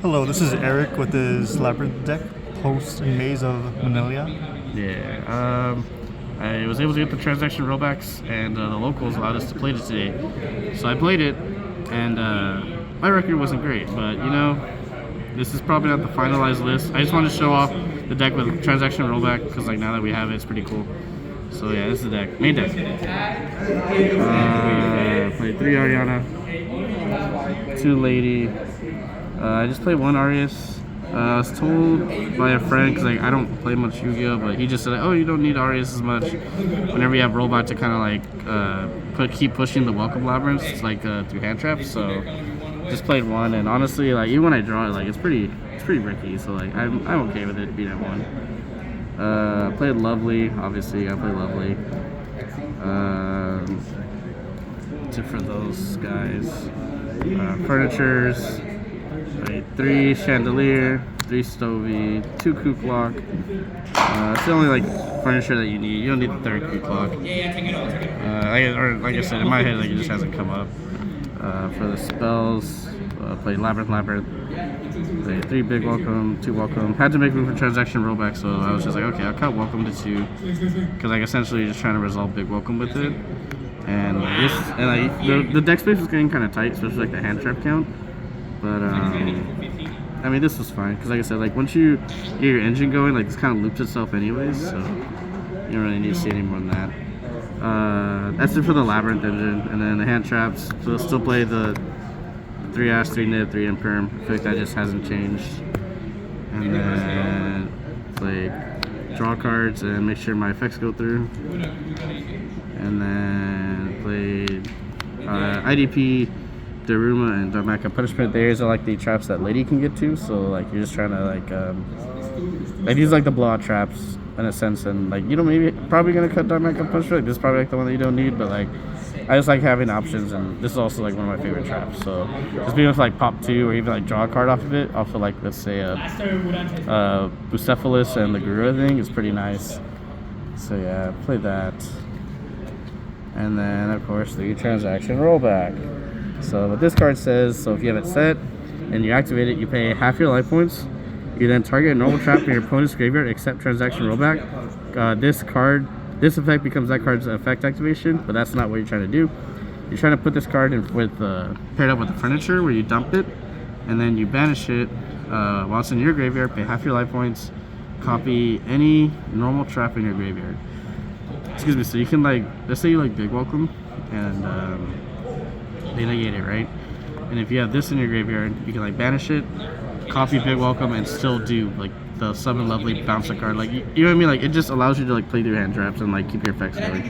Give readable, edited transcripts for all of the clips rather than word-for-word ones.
Hello, this is Eric with his Labrynth deck, post Maze of MILLENNIA. Yeah, I was able to get the transaction rollbacks, and the locals allowed us to play it today. So I played it, and my record wasn't great, but you know, this is probably not the finalized list. I just wanted to show off the deck with transaction rollback, because like now that we have it, it's pretty cool. So yeah, this is the deck, main deck. Played 3 Ariana, 2 Lady. I just played 1 Arias. I was told by a friend, because like, I don't play much Yu-Gi-Oh, but he just said, oh, you don't need Arias as much whenever you have Rollback to kind of like keep pushing the welcome Labrynths like through hand traps. So just played 1, and honestly, like even when I draw it, like it's pretty bricky. So like I'm okay with it being at 1. Played Lovely, obviously. I played Lovely. For those guys, furnitures. Right, 3 Chandelier, 3 Stovey, 2 Coup Clock. It's the only like furniture that you need. You don't need the 3rd Coup Clock. Like I said, in my head, like it just hasn't come up. For the spells, played Labrynth. Played 3 Big Welcome, 2 Welcome. Had to make room for transaction rollback, so I was just like, okay, I'll cut Welcome to 2, because like essentially you're just trying to resolve Big Welcome with it. And the deck space was getting kind of tight, especially like the hand trap count. But I mean, this was fine, because like I said, like once you get your engine going, like this kind of loops itself anyways, so you don't really need to see any more than that. That's it for the Labrynth engine, and then the hand traps. So we'll still play the 3 Ash, 3 Nib, 3 Imperm. I feel like that just hasn't changed. And then play draw cards and make sure my effects go through. And then played IDP, Daruma, and Dharmaka Punishment. These are like the traps that Lady can get to, so like you're just trying to like these are like the blowout traps in a sense, and like you know maybe probably gonna cut Dharmaka Punishment. Like, this is probably like the one that you don't need, but like I just like having options, and this is also like one of my favorite traps. So just being able to like pop 2 or even like draw a card off of it, off of like let's say Bucephalus and the Guru thing is pretty nice. So yeah, played that, and then of course the transaction rollback. So what this card says, so if you have it set and you activate it, you pay half your life points. You then target a normal trap in your opponent's graveyard except transaction rollback. This effect becomes that card's effect activation, but that's not what you're trying to do. You're trying to put this card in with paired up with the furniture, where you dump it and then you banish it while it's in your graveyard. Pay half your life points. Copy any normal trap in your graveyard. Excuse me. So you can like, let's say you like Big Welcome and they negate it, right? And if you have this in your graveyard, you can like banish it, copy Big Welcome, and still do like the Summon Lovely bounce a card. Like you know what I mean? Like it just allows you to like play through hand traps and like keep your effects going.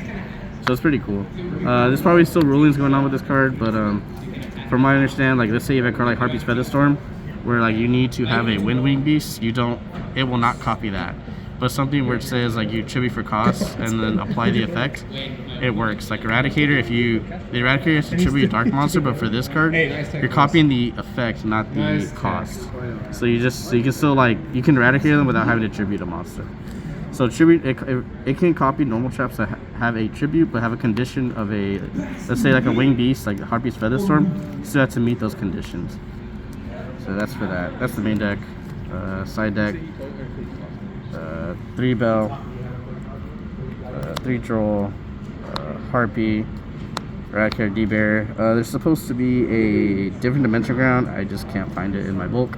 So it's pretty cool. There's probably still rulings going on with this card, but from what I understand, like let's say you have a card like Harpy's Featherstorm, where like you need to have a Windwing Beast, it will not copy that. But something where it says like you tribute for cost and then apply the effect, it works. Like Eradicator, the Eradicator has to tribute a dark monster, but for this card, you're copying the effect, not the cost. So you can still like, you can Eradicate them without having to tribute a monster. So tribute, it can copy normal traps that have a tribute, but have a condition of a, let's say like a Winged Beast, like Harpy's Featherstorm, still have to meet those conditions. So that's for that. That's the main deck. Side deck. 3 Bell, 3 Troll, Harpy, Eradicator, D-Bear. There's supposed to be a different Dimension Ground. I just can't find it in my bulk.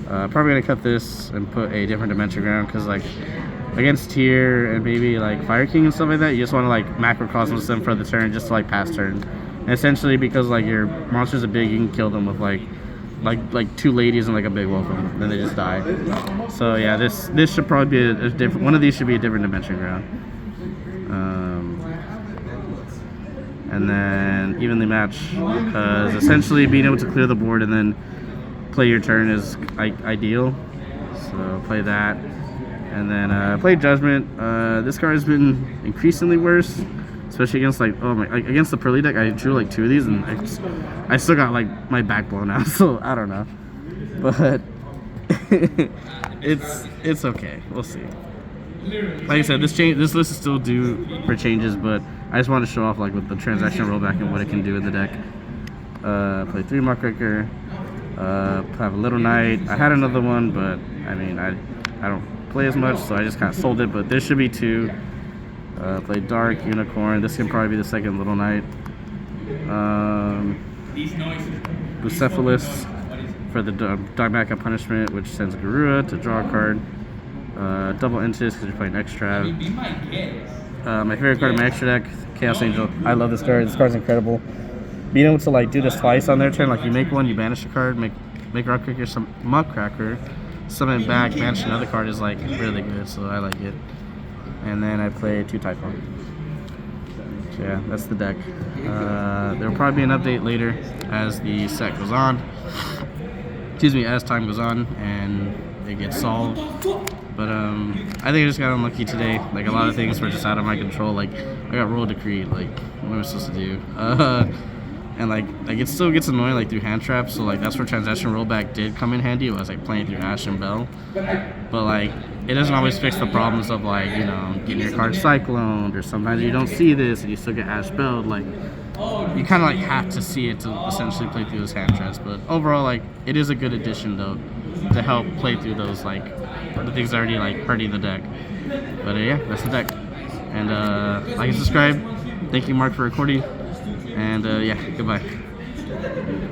Probably gonna cut this and put a different Dimension Ground, because like against Tier and maybe like Fire King and stuff like that, you just want to like Macrocosmos them for the turn, just to like pass turn. And essentially, because like your monsters are big, you can kill them with like 2 ladies and like a Big Welcome, then they just die. So yeah, this should probably be a different one of these should be a different Dimension Ground. And then evenly match, because essentially being able to clear the board and then play your turn is ideal. So play that, and then play Judgment. This card has been increasingly worse, especially against against the Pearly deck. I drew like 2 of these, and I still got like my back blown out. So I don't know, but it's okay. We'll see. Like I said, this list is still due for changes, but I just want to show off like with the transaction rollback and what it can do in the deck. Play 3 Muckraker, Have a Little Knight. I had another one, but I mean, I don't play as much, so I just kind of sold it. But there should be 2. Play Dark Unicorn. This can probably be the second Little Knight. Bucephalus for the Dark Punishment, which sends Garura to draw a card. Double Intis because you're playing Extra. My favorite card in my extra deck, Chaos Angel. I love this card. This card's incredible. Being able to like do this twice on their turn, like you make one, you banish a card, make Rockcracker, some Muckracker, summon it back, banish another card is like really good, so I like it. And then I play 2 Typhon. So yeah, that's the deck. There will probably be an update later as the set goes on. Excuse me, as time goes on and it gets solved. But I think I just got unlucky today. Like a lot of things were just out of my control. Like I got roll decreed. Like what am I supposed to do? And like it still gets annoying like through hand traps. So like that's where transaction rollback did come in handy. Was like playing through Ash and Bell. But like it doesn't always fix the problems of like getting your card cycloned, or sometimes you don't see this and you still get Ash Belled. Like you kind of like have to see it to essentially play through those hand traps. But overall, like it is a good addition though to help play through those like the things already like hurting the deck. But yeah, that's the deck. And like and subscribe. Thank you, Mark, for recording. And yeah, goodbye.